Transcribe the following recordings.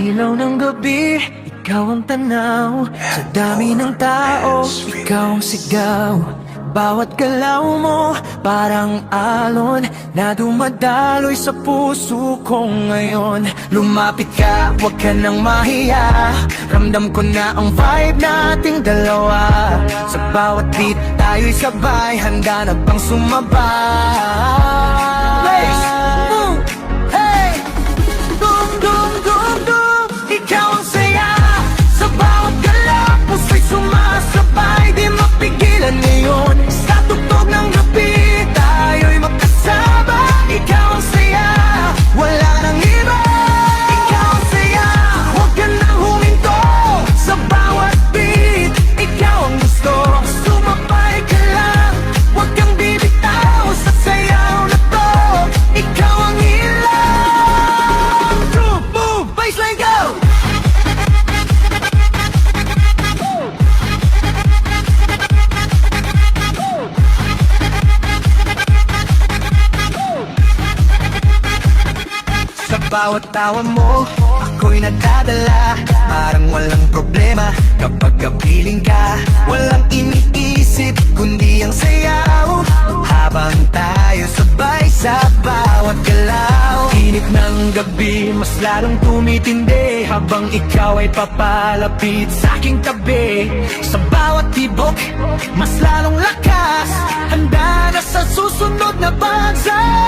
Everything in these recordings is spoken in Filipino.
ilaw ng gabi, ikaw ang tanaw. Sa dami ng tao, ikaw ang sigaw. Bawat galaw mo, parang alon na dumadaloy sa puso ko ngayon. Lumapit ka, huwag ka nang mahiya. Ramdam ko na ang vibe nating dalawa. Sa bawat beat, tayo'y sabay, handa na bang sumabay? Let's move! Hey! Dum, dum, dum, dum. Ikaw ang saya. Sa bawat galaw, puso'y sumasabay. Di mapigilan ngayon. Sa tugtog ng gabi, tayo'y magkasama. Ikaw ang saya, wala nang iba. Ikaw ang saya, huwag ka nang huminto. Sa bawat beat, ikaw ang gusto. Sumabay ka lang, huwag kang bibitaw. Sa sayaw na to, ikaw ang ilaw. Groove, move, baseline, go! Sa bawat tawa mo, ako'y nadadala. Parang walang problema kapag kapiling ka. Walang iniisip, kundi ang sayaw. Habang tayo sabay sa bawat galaw. Init ng gabi, mas lalong tumitindi. Habang ikaw ay papalapit sa aking tabi. Sa bawat tibok, mas lalong lakas. Handa na sa susunod na bagsak.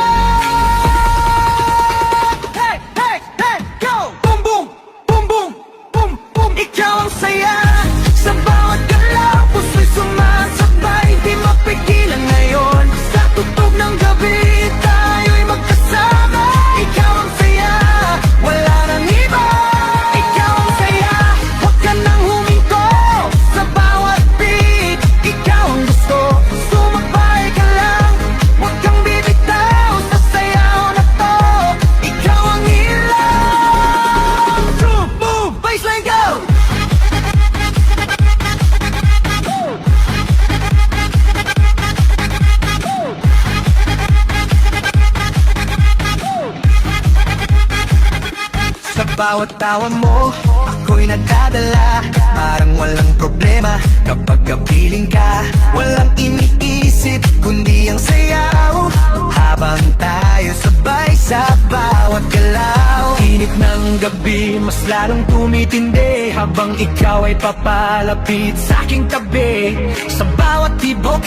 Ikaw ang saya. Sa bawat galaw, puso'y sumasabay. Di mapigilan ngayon. Sa tugtog ng gabi, tayo'y magkasama. Ikaw ang saya, wala nang iba. Ikaw ang saya, huwag ka nang huminto. Sa bawat beat, ikaw ang gusto. Sumabay ka lang, huwag kang bibitaw. Sa sayaw na to, ikaw ang ilaw. Groove, move, baseline, go! Sa bawat tawa mo, ako'y nadadala. Parang walang problema kapag kapiling ka. Walang iniisip, kundi ang sayaw. Habang tayo sabay sa bawat galaw. Init ng gabi, mas lalong tumitindi. Habang ikaw ay papalapit sa aking tabi. Sa bawat tibok,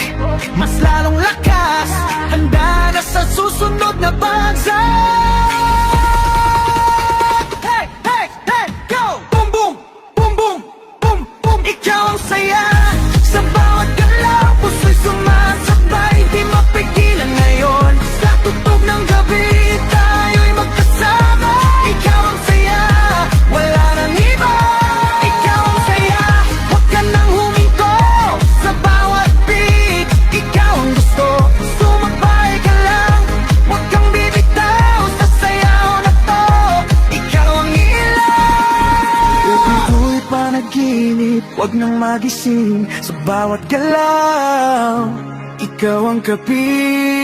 mas lalong lakas. Handa na sa susunod na bagsak. Ikaw ang saya. Sa bawat galaw, puso'y sumasabay. Di mapigilan ngayon. Sa tugtog ng gabi, tayo'y magkasama. Ikaw ang saya, wala nang iba. Ikaw ang saya, huwag ka nang huminto. Sa bawat beat, ikaw ang gusto. Sumabay ka lang, huwag kang bibitaw. Sa sayaw na to, ikaw ang ilaw. Ito'y panaginip, huwag nang magising. Sa bawat galaw, ikaw ang kapiling.